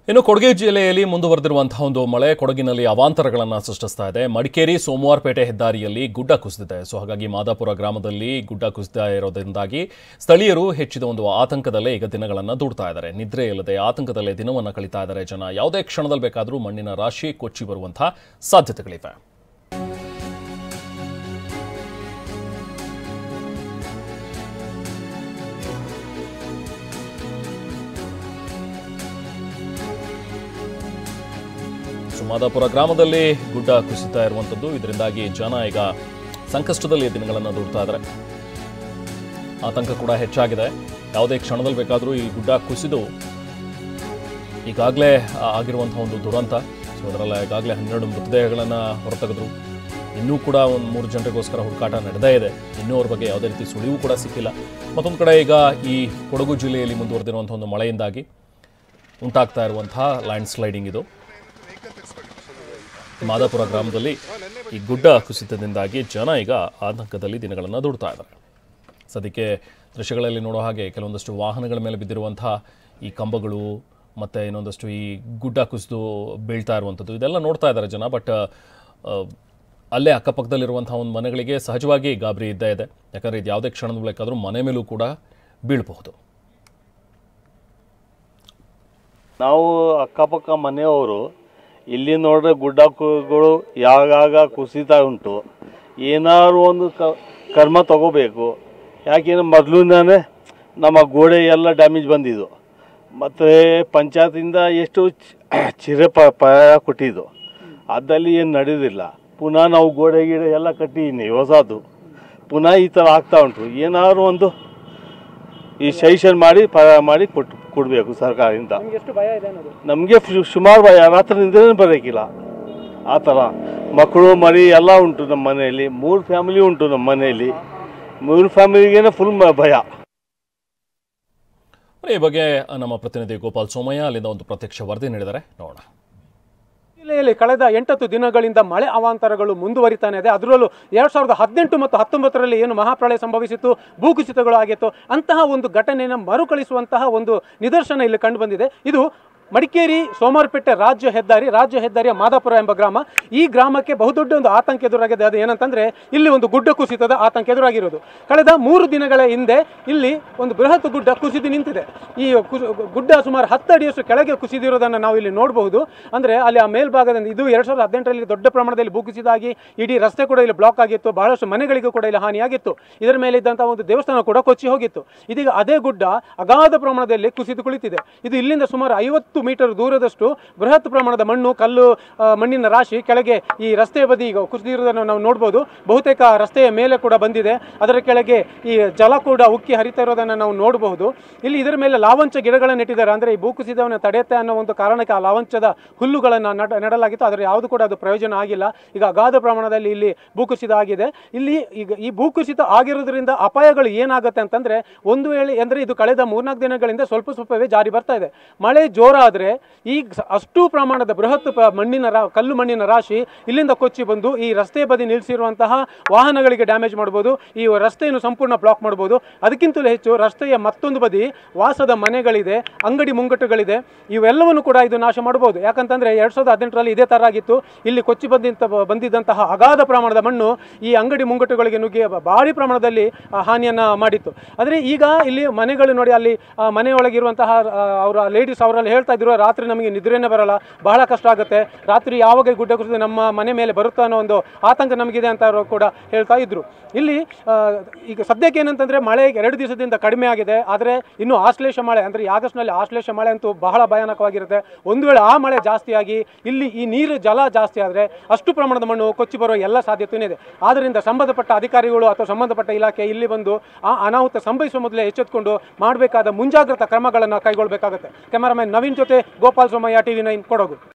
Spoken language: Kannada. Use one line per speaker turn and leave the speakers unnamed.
ಇನ್ನು ಕೊಡಗು ಜಿಲ್ಲೆಯಲ್ಲಿ ಮುಂದುವರೆದಿರುವಂತಹ ಒಂದು ಮಳೆ ಕೊಡಗಿನಲ್ಲಿ ಅವಾಂತರಗಳನ್ನು ಸೃಷ್ಟಿಸ್ತಾ ಇದೆ. ಮಡಿಕೇರಿ ಸೋಮವಾರಪೇಟೆ ಹೆದ್ದಾರಿಯಲ್ಲಿ ಗುಡ್ಡ ಕುಸಿದಿದೆ. ಸೊ ಹಾಗಾಗಿ ಮಾದಾಪುರ ಗ್ರಾಮದಲ್ಲಿ ಗುಡ್ಡ ಕುಸಿದ ಇರೋದ್ರಿಂದಾಗಿ ಸ್ಥಳೀಯರು ಹೆಚ್ಚಿದ ಒಂದು ಆತಂಕದಲ್ಲೇ ಈಗ ದಿನಗಳನ್ನು ದೂಡ್ತಾ ಇದ್ದಾರೆ. ನಿದ್ರೆ ಇಲ್ಲದೆ ಆತಂಕದಲ್ಲೇ ದಿನವನ್ನು ಕಳೀತಾ ಇದ್ದಾರೆ ಜನ. ಯಾವುದೇ ಕ್ಷಣದಲ್ಲಿ ಬೇಕಾದರೂ ಮಣ್ಣಿನ ರಾಶಿ ಕೊಚ್ಚಿ ಬರುವಂತಹ ಸಾಧ್ಯತೆಗಳಿವೆ. ಮಾದಾಪುರ ಗ್ರಾಮದಲ್ಲಿ ಗುಡ್ಡ ಕುಸಿತಾ ಇರುವಂಥದ್ದು. ಇದರಿಂದಾಗಿ ಜನ ಈಗ ಸಂಕಷ್ಟದಲ್ಲಿ ದಿನಗಳನ್ನು ದೂಡ್ತಾ ಇದ್ದಾರೆ. ಆತಂಕ ಕೂಡ ಹೆಚ್ಚಾಗಿದೆ. ಯಾವುದೇ ಕ್ಷಣದಲ್ಲಿ ಬೇಕಾದರೂ ಈ ಗುಡ್ಡ ಕುಸಿದು ಈಗಾಗಲೇ ಆಗಿರುವಂತಹ ಒಂದು ದುರಂತ. ಸೊ ಅದರಲ್ಲ ಈಗಾಗಲೇ 12 ಮೃತದೇಹಗಳನ್ನು ಹೊರತೆಗೆದ್ರು. ಇನ್ನೂ ಕೂಡ ಒಂದು 3 ಜನರಿಗೋಸ್ಕರ ಹುಡುಕಾಟ ನಡೆದೇ ಇದೆ. ಇನ್ನೂ ಅವ್ರ ಬಗ್ಗೆ ಯಾವುದೇ ರೀತಿ ಸುಳಿವು ಕೂಡ ಸಿಕ್ಕಿಲ್ಲ. ಮತ್ತೊಂದು ಕಡೆ ಈಗ ಈ ಕೊಡಗು ಜಿಲ್ಲೆಯಲ್ಲಿ ಮುಂದುವರೆದಿರುವಂಥ ಒಂದು ಮಳೆಯಿಂದಾಗಿ ಉಂಟಾಗ್ತಾ ಇರುವಂತಹ ಲ್ಯಾಂಡ್ ಸ್ಲೈಡಿಂಗ್ ಇದು. ಮಾದಾಪುರ ಗ್ರಾಮದಲ್ಲಿ ಈ ಗುಡ್ಡ ಕುಸಿತದಿಂದಾಗಿ ಜನ ಈಗ ಆತಂಕದಲ್ಲಿ ದಿನಗಳನ್ನು ದೂಡ್ತಾ ಇದ್ದಾರೆ. ಸದ್ಯಕ್ಕೆ ದೃಶ್ಯಗಳಲ್ಲಿ ನೋಡೋ ಹಾಗೆ ಕೆಲವೊಂದಷ್ಟು ವಾಹನಗಳ ಮೇಲೆ ಬಿದ್ದಿರುವಂತಹ ಈ ಕಂಬಗಳು ಮತ್ತು ಇನ್ನೊಂದಷ್ಟು ಈ ಗುಡ್ಡ ಕುಸಿದು ಬೀಳ್ತಾ ಇರುವಂಥದ್ದು ಇದೆಲ್ಲ ನೋಡ್ತಾ ಇದ್ದಾರೆ ಜನ. ಬಟ್ ಅಲ್ಲೇ ಅಕ್ಕಪಕ್ಕದಲ್ಲಿರುವಂಥ ಒಂದು ಮನೆಗಳಿಗೆ ಸಹಜವಾಗಿ ಗಾಬರಿ ಇದ್ದೇ ಇದೆ. ಯಾಕಂದರೆ ಇದು ಯಾವುದೇ ಕ್ಷಣದ ಬೇಕಾದರೂ ಮನೆ ಮೇಲೂ ಕೂಡ ಬೀಳಬಹುದು.
ನಾವು ಅಕ್ಕಪಕ್ಕ ಮನೆಯವರು ಇಲ್ಲಿ ನೋಡಿದ್ರೆ ಗುಡ್ಡಗಳು ಯಾವಾಗ ಕುಸಿತಾ ಉಂಟು. ಏನಾದ್ರು ಒಂದು ಕರ್ಮ ತಗೋಬೇಕು. ಯಾಕೆಂದರೆ ಮೊದಲಿಂದಾನೇ ನಮ್ಮ ಗೋಡೆ ಎಲ್ಲ ಡ್ಯಾಮೇಜ್ ಬಂದಿದ್ದು. ಮತ್ತು ಪಂಚಾಯತಿಂದ ಎಷ್ಟು ಚಿರೆ ಪಾಯ ಕೊಟ್ಟಿದ್ದು, ಅದಲ್ಲಿ ಏನು ನಡೆಯೋದಿಲ್ಲ. ಪುನಃ ನಾವು ಗೋಡೆ ಗಿಡ ಎಲ್ಲ ಕಟ್ಟಿದ್ದೀನಿ ಹೊಸದು. ಪುನಃ ಈ ಥರ ಆಗ್ತಾ ಉಂಟು. ಏನಾದ್ರು ಒಂದು ಈ ಸೈಷನ್ ಮಾಡಿ ಕೊಡಬೇಕು ಸರ್ಕಾರದಿಂದ. ನಮಗೆ ಸುಮಾರು ಭಯ. ರಾತ್ರಿ ನಿಂದ್ರೇ ಬರೋಕ್ಕಿಲ್ಲ ಆ ಥರ. ಮಕ್ಕಳು ಮರಿ ಎಲ್ಲ ಉಂಟು ನಮ್ಮ ಮನೆಯಲ್ಲಿ. 3 ಫ್ಯಾಮಿಲಿ ಉಂಟು ನಮ್ಮ ಮನೆಯಲ್ಲಿ. 3 ಫ್ಯಾಮಿಲಿಗೇನೆ ಫುಲ್ ಭಯ.
ಈ ಬಗ್ಗೆ ನಮ್ಮ ಪ್ರತಿನಿಧಿ ಗೋಪಾಲ್ ಸೋಮಯ್ಯ ಅಲ್ಲಿಂದ ಒಂದು ಪ್ರತ್ಯಕ್ಷ ವರದಿ ನೀಡಿದ್ದಾರೆ, ನೋಡೋಣ.
ಜಿಲ್ಲೆಯಲ್ಲಿ ಕಳೆದ 8 ದಿನಗಳಿಂದ ಮಳೆ ಅವಾಂತರಗಳು ಮುಂದುವರಿತಾನೆ ಇದೆ. ಅದರಲ್ಲೂ 2018 ಮತ್ತು 19ರಲ್ಲಿ ಏನು ಮಹಾಪ್ರಳಯ ಸಂಭವಿಸಿತ್ತು, ಭೂಕುಸಿತಗಳು ಆಗಿತ್ತು, ಅಂತಹ ಒಂದು ಘಟನೆಯನ್ನು ಮರುಕಳಿಸುವಂತಹ ಒಂದು ನಿದರ್ಶನ ಇಲ್ಲಿ ಕಂಡು ಬಂದಿದೆ. ಇದು ಮಡಿಕೇರಿ ಸೋಮವಾರಪೇಟೆ ರಾಜ್ಯ ಹೆದ್ದಾರಿಯ ಮಾದಾಪುರ ಎಂಬ ಗ್ರಾಮ. ಈ ಗ್ರಾಮಕ್ಕೆ ಬಹುದೊಡ್ಡ ಒಂದು ಆತಂಕ ಎದುರಾಗಿದೆ. ಅದು ಏನಂತಂದರೆ ಇಲ್ಲಿ ಒಂದು ಗುಡ್ಡ ಕುಸಿತದ ಆತಂಕ ಎದುರಾಗಿರೋದು. ಕಳೆದ 3 ದಿನಗಳ ಹಿಂದೆ ಇಲ್ಲಿ ಒಂದು ಬೃಹತ್ ಗುಡ್ಡ ಕುಸಿದು ನಿಂತಿದೆ. ಈ ಗುಡ್ಡ ಸುಮಾರು 10 ಅಡಿಯಷ್ಟು ಕೆಳಗೆ ಕುಸಿದಿರೋದನ್ನು ನಾವು ಇಲ್ಲಿ ನೋಡಬಹುದು. ಅಂದರೆ ಅಲ್ಲಿ ಆ ಮೇಲ್ಭಾಗದಿಂದ ಇದು 2018ರಲ್ಲಿ ದೊಡ್ಡ ಪ್ರಮಾಣದಲ್ಲಿ ಭೂಕುಸಿದಾಗಿ ಇಡೀ ರಸ್ತೆ ಕೂಡ ಇಲ್ಲಿ ಬ್ಲಾಕ್ ಆಗಿತ್ತು. ಬಹಳಷ್ಟು ಮನೆಗಳಿಗೂ ಕೂಡ ಇಲ್ಲಿ ಹಾನಿಯಾಗಿತ್ತು. ಇದರ ಮೇಲೆ ಇದ್ದಂಥ ಒಂದು ದೇವಸ್ಥಾನ ಕೂಡ ಕೊಚ್ಚಿ ಹೋಗಿತ್ತು. ಇದೀಗ ಅದೇ ಗುಡ್ಡ ಅಗಾಧ ಪ್ರಮಾಣದಲ್ಲಿ ಕುಸಿದು ಕುಳಿತಿದೆ. ಇದು ಇಲ್ಲಿಂದ ಸುಮಾರು 50 ಮೀಟರ್ ದೂರದಷ್ಟು ಬೃಹತ್ ಪ್ರಮಾಣದ ಮಣ್ಣಿನ ರಾಶಿ ಕೆಳಗೆ ಈ ರಸ್ತೆ ಬದಿ ಈಗ ಕುಸಿದಿರುವುದನ್ನು ನಾವು ನೋಡಬಹುದು. ಬಹುತೇಕ ರಸ್ತೆಯ ಮೇಲೆ ಕೂಡ ಬಂದಿದೆ. ಅದರ ಕೆಳಗೆ ಈ ಜಲ ಕೂಡ ಉಕ್ಕಿ ಹರಿತಾ ಇರೋದನ್ನು ನಾವು ನೋಡಬಹುದು. ಇಲ್ಲಿ ಇದರ ಮೇಲೆ ಲಾವಂಚ ಗಿಡಗಳನ್ನು ನೆಟ್ಟಿದ್ದಾರೆ. ಅಂದರೆ ಈ ಭೂಕುಸಿತವನ್ನು ತಡೆಯುತ್ತೆ ಅನ್ನೋ ಒಂದು ಕಾರಣಕ್ಕೆ ಆ ಲಾವಂಚದ ಹುಲ್ಲುಗಳನ್ನು ನೆಡಲಾಗಿತ್ತು. ಆದರೆ ಯಾವುದು ಕೂಡ ಅದು ಪ್ರಯೋಜನ ಆಗಿಲ್ಲ. ಈಗ ಅಗಾಧ ಪ್ರಮಾಣದಲ್ಲಿ ಇಲ್ಲಿ ಭೂಕುಸಿತ ಆಗಿದೆ. ಇಲ್ಲಿ ಈಗ ಈ ಭೂಕುಸಿತ ಆಗಿರೋದ್ರಿಂದ ಅಪಾಯಗಳು ಏನಾಗುತ್ತೆ ಅಂತಂದರೆ, ಒಂದು ವೇಳೆ ಅಂದರೆ ಇದು ಕಳೆದ 3-4 ದಿನಗಳಿಂದ ಸ್ವಲ್ಪವೇ ಜಾರಿ ಬರ್ತಾ ಇದೆ. ಮಳೆ ಜೋರಾದರೆ ಈ ಅಷ್ಟು ಪ್ರಮಾಣದ ಬೃಹತ್ ಕಲ್ಲು ಮಣ್ಣಿನ ರಾಶಿ ಇಲ್ಲಿಂದ ಕೊಚ್ಚಿ ಬಂದು ಈ ರಸ್ತೆ ಬದಿ ನಿಲ್ಲಿಸಿರುವಂತಹ ವಾಹನಗಳಿಗೆ ಡ್ಯಾಮೇಜ್ ಮಾಡ್ಬೋದು. ಈ ರಸ್ತೆಯನ್ನು ಸಂಪೂರ್ಣ ಬ್ಲಾಕ್ ಮಾಡ್ಬೋದು. ಅದಕ್ಕಿಂತಲೂ ಹೆಚ್ಚು ರಸ್ತೆಯ ಮತ್ತೊಂದು ಬದಿ ವಾಸದ ಮನೆಗಳಿದೆ, ಅಂಗಡಿ ಮುಂಗಟ್ಟುಗಳಿದೆ. ಇವೆಲ್ಲವನ್ನು ಕೂಡ ಇದು ನಾಶ ಮಾಡಬಹುದು. ಯಾಕಂತಂದರೆ 2018ರಲ್ಲಿ ಇದೇ ಥರ ಆಗಿತ್ತು. ಇಲ್ಲಿ ಕೊಚ್ಚಿ ಬಂದಿದ್ದಂತಹ ಅಗಾಧ ಪ್ರಮಾಣದ ಮಣ್ಣು ಈ ಅಂಗಡಿ ಮುಂಗಟ್ಟುಗಳಿಗೆ ನುಗ್ಗಿ ಭಾರಿ ಪ್ರಮಾಣದಲ್ಲಿ ಹಾನಿಯನ್ನು ಮಾಡಿತ್ತು. ಆದರೆ ಈಗ ಇಲ್ಲಿ ಮನೆಗಳು ನೋಡಿ, ಅಲ್ಲಿ ಮನೆಯೊಳಗಿರುವಂತಹ ಅವರ ಲೇಡೀಸ್ ಅವರಲ್ಲಿ ಹೇಳ್ತಾ ಇದ್ರು, ರಾತ್ರಿ ನಮಗೆ ನಿದ್ರೆನೇ ಬರಲ್ಲ, ಬಹಳ ಕಷ್ಟ ಆಗುತ್ತೆ, ರಾತ್ರಿ ಯಾವಾಗ ಗುಡ್ಡ ಕುಸಿದು ನಮ್ಮ ಮನೆ ಮೇಲೆ ಬರುತ್ತಾ ಅನ್ನೋ ಒಂದು ಆತಂಕ ನಮಗಿದೆ ಅಂತ ಅವರು ಕೂಡ ಹೇಳ್ತಾ ಇದ್ರು. ಇಲ್ಲಿ ಈಗ ಸದ್ಯಕ್ಕೆ ಏನಂತಂದರೆ ಮಳೆ 2 ದಿವಸದಿಂದ ಕಡಿಮೆ ಆಗಿದೆ. ಆದರೆ ಇನ್ನು ಆಶ್ಲೇಷ ಮಳೆ ಅಂದರೆ ಆಗಸ್ಟ್ನಲ್ಲಿ ಆಶ್ಲೇಷ ಮಳೆ ಅಂತೂ ಬಹಳ ಭಯಾನಕವಾಗಿರುತ್ತೆ. ಒಂದು ವೇಳೆ ಆ ಮಳೆ ಜಾಸ್ತಿಯಾಗಿ ಇಲ್ಲಿ ಈ ನೀರು ಜಲ ಜಾಸ್ತಿ ಆದರೆ ಅಷ್ಟು ಪ್ರಮಾಣದ ಮಣ್ಣು ಕೊಚ್ಚಿ ಬರುವ ಎಲ್ಲ ಸಾಧ್ಯತೆ ಇದೆ. ಆದ್ದರಿಂದ ಸಂಬಂಧಪಟ್ಟ ಅಧಿಕಾರಿಗಳು ಅಥವಾ ಸಂಬಂಧಪಟ್ಟ ಇಲಾಖೆ ಇಲ್ಲಿ ಬಂದು ಆ ಅನಾಹುತ ಸಂಭವಿಸುವ ಮೊದಲೇ ಎಚ್ಚೆತ್ತುಕೊಂಡು ಮಾಡಬೇಕಾದ ಮುಂಜಾಗ್ರತಾ ಕ್ರಮಗಳನ್ನು ಕೈಗೊಳ್ಳಬೇಕಾಗುತ್ತೆ. ಕ್ಯಾಮರಾಮನ್ ನವೀನ್ ಜೊತೆ ಗೋಪಾಲ್ ಸೋಮಯ್ಯ, TV9 ಕೊಡಗು.